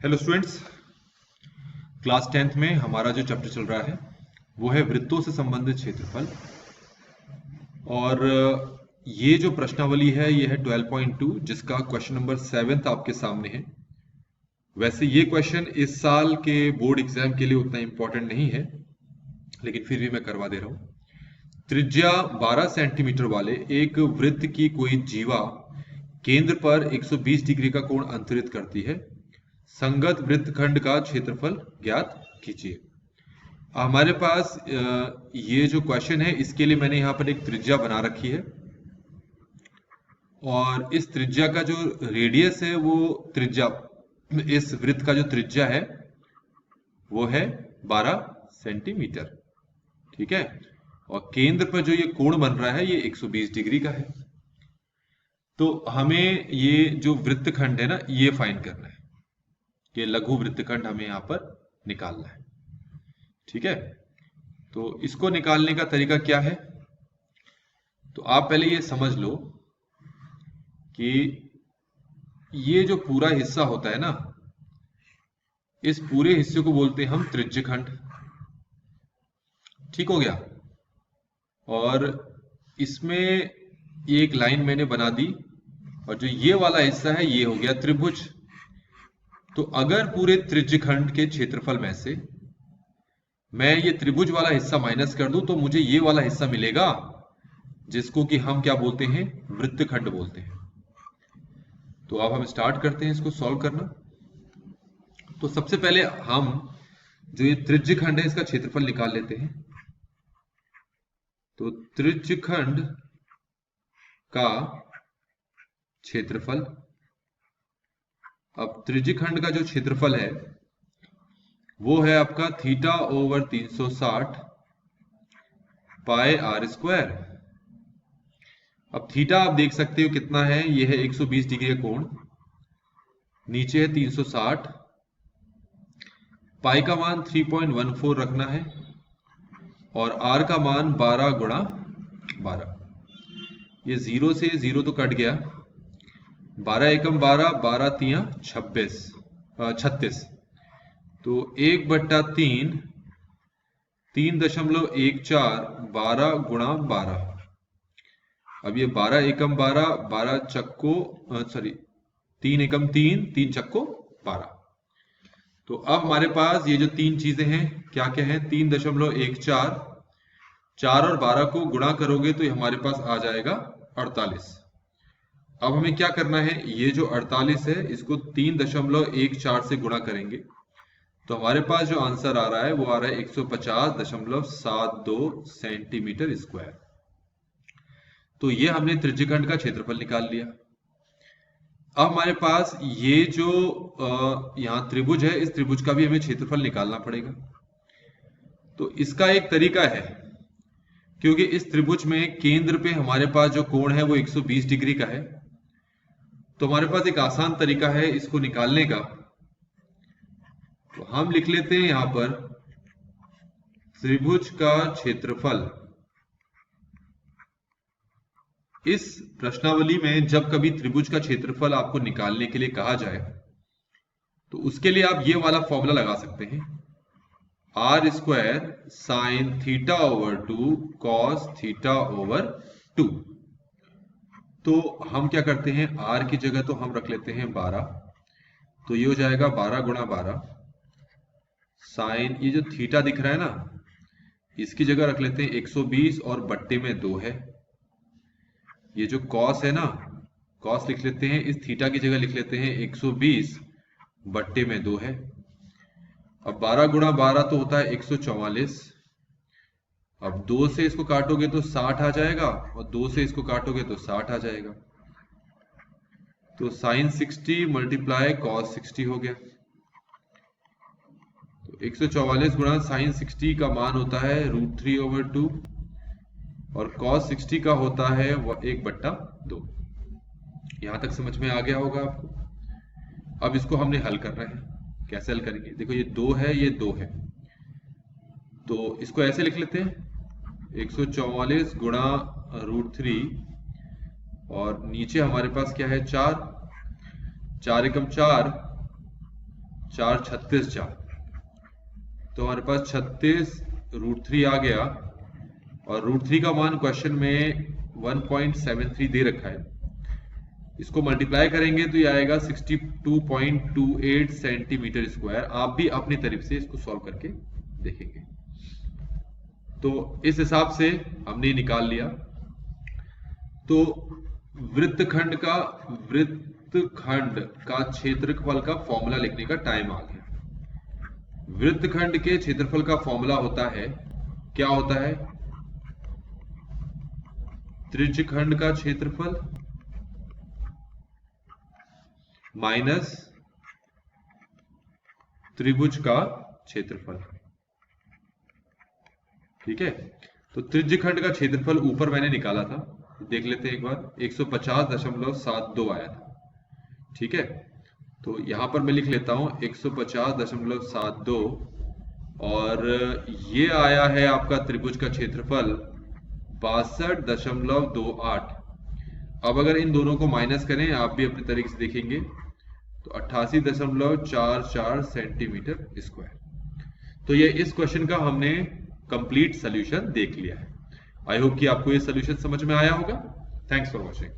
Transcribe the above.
Hello students, class 10th में हमारा जो चैप्टर चल रहा है वो है वृत्तों से संबंधित क्षेत्रफल। और ये जो प्रश्नावली है ये है 12.2 जिसका क्वेश्चन नंबर 7 आपके सामने है। वैसे ये क्वेश्चन इस साल के बोर्ड एग्जाम के लिए उतना इम्पोर्टेंट नहीं है, लेकिन फिर भी मैं करवा दे रहा हूँ। त्रिज्या 12 सेंटीमीटर वाले एक वृत्त की कोई जीवा केंद्र पर 120 डिग्री का कोण अंतरित करती है। संगत वृत्तखंड का क्षेत्रफल ज्ञात कीजिए। हमारे पास ये जो क्वेश्चन है इसके लिए मैंने यहाँ पर एक त्रिज्या बना रखी है, और इस त्रिज्या का जो रेडियस है वो त्रिज्या इस वृत्त का जो त्रिज्या है वो है 12 सेंटीमीटर। ठीक है, और केंद्र पर जो ये कोण बन रहा है ये 120 डिग्री का है। तो हमें ये जो वृत्तखंड है ना ये फाइंड करना है, ये लघु वृत्तखंड हमें यहाँ पर निकालना है। ठीक है, तो इसको निकालने का तरीका क्या है, तो आप पहले ये समझ लो कि ये जो पूरा हिस्सा होता है ना, इस पूरे हिस्से को बोलते हैं हम त्रिज्यखंड। ठीक हो गया, और इसमें एक लाइन मैंने बना दी, और जो ये वाला हिस्सा है ये हो गया त्रिभुज। तो अगर पूरे त्रिज्यखंड के क्षेत्रफल में से मैं ये त्रिभुज वाला हिस्सा माइनस कर दूं तो मुझे ये वाला हिस्सा मिलेगा जिसको कि हम क्या बोलते हैं, वृत्तखंड बोलते हैं। तो अब हम स्टार्ट करते हैं इसको सॉल्व करना। तो सबसे पहले हम जो ये त्रिज्यखंड है इसका क्षेत्रफल निकाल लेते हैं। तो त्रिज्यखंड का क्षेत्रफल, अब त्रिज्यखंड का जो क्षेत्रफल है वो है आपका theta over 360 pi r square. अब थीटा आप देख सकते हो कितना है, ये है 120 डिग्री का कोण, नीचे है 360, पाई का मान 3.14 रखना है, और आर का मान 12 गुणा 12। ये 0 से 0 तो कट गया, 12 एकम 12, 12 तिया 36, तो 1/3, 3.14, 12 गुणा 12। अब ये 12 एकम 12, 12 चक्को 3 एकम 3, 3 चक्को 12। तो अब हमारे पास ये जो तीन चीजें हैं क्या क्या है, 3.14, 4 और 12 को गुणा करोगे तो ये हमारे पास आ जाएगा 48। अब हमें क्या करना है, ये जो 48 है इसको 3.14 से गुणा करेंगे तो हमारे पास जो आंसर आ रहा है वो आ रहा है 150.72 सेंटीमीटर स्क्वायर। तो ये हमने त्रिज्यखंड का क्षेत्रफल निकाल लिया। अब हमारे पास ये जो यहाँ त्रिभुज है, इस त्रिभुज का भी हमें क्षेत्रफल निकालना पड़ेगा। तो इसका एक तरीका है, क्योंकि इस त्रिभुज में केंद्र पे हमारे पास जो कोण है वो 120 डिग्री का है, तो हमारे पास एक आसान तरीका है इसको निकालने का। तो हम लिख लेते हैं यहां पर त्रिभुज का क्षेत्रफल। इस प्रश्नावली में जब कभी त्रिभुज का क्षेत्रफल आपको निकालने के लिए कहा जाए तो उसके लिए आप ये वाला फॉर्मूला लगा सकते हैं, r square sine theta over 2 cos theta over 2। तो हम क्या करते हैं, आर की जगह तो हम रख लेते हैं 12, तो ये हो जाएगा 12 गुणा 12 साइन, ये जो थीटा दिख रहा है ना इसकी जगह रख लेते हैं 120 और बट्टे में 2 है। ये जो कॉस है ना, कॉस लिख लेते हैं, इस थीटा की जगह लिख लेते हैं 120 बट्टे में 2 है। अब 12 गुणा 12 तो होता है 144। अब 2 से इसको काटोगे तो 60 आ जाएगा, और 2 से इसको काटोगे तो 60 आ जाएगा। तो साइन 60 मल्टीप्लाई कॉस 60 हो गया। तो 144 गुणा साइन 60 का मान होता है √3/2, और cos 60 का होता है 1/2। यहां तक समझ में आ गया होगा आपको। अब इसको हमने हल करना है, कैसे हल करेंगे, देखो ये 2 है, ये 2 है, तो इसको ऐसे लिख लेते हैं 144 गुणा √3, और नीचे हमारे पास क्या है 4, 4 एकम 4, 4 36 4, तो हमारे पास 36√3 आ गया, और √3 का मान क्वेश्चन में 1.73 दे रखा है। इसको मल्टीप्लाई करेंगे तो ये आएगा 62.28 सेंटीमीटर स्क्वायर। आप भी अपनी तरफ से इसको सॉल्व करके देखेंगे। तो इस हिसाब से हमने निकाल लिया। तो वृत्तखंड का क्षेत्रफल का फॉर्मूला लिखने का टाइम आ गया। वृत्तखंड के क्षेत्रफल का फॉर्मूला होता है, क्या होता है? त्रिज्यखंड का क्षेत्रफल माइनस त्रिभुज का क्षेत्रफल। ठीक है, तो त्रिज्यखंड का क्षेत्रफल ऊपर मैंने निकाला था, देख लेते हैं एक बार। 150.72 आया था। ठीक है, तो यहां पर मैं लिख लेता हूं 150.72, और ये आया है आपका त्रिभुज का क्षेत्रफल 62.28। अब अगर इन दोनों को माइनस करें, आप भी अपने तरीके से देखेंगे, तो 88.44 सेंटीमीटर स्क्वायर। तो ये इस क्वेश्चन का हमने कंप्लीट सॉल्यूशन देख लिया है। आई होप कि आपको ये सॉल्यूशन समझ में आया होगा। Thanks for watching.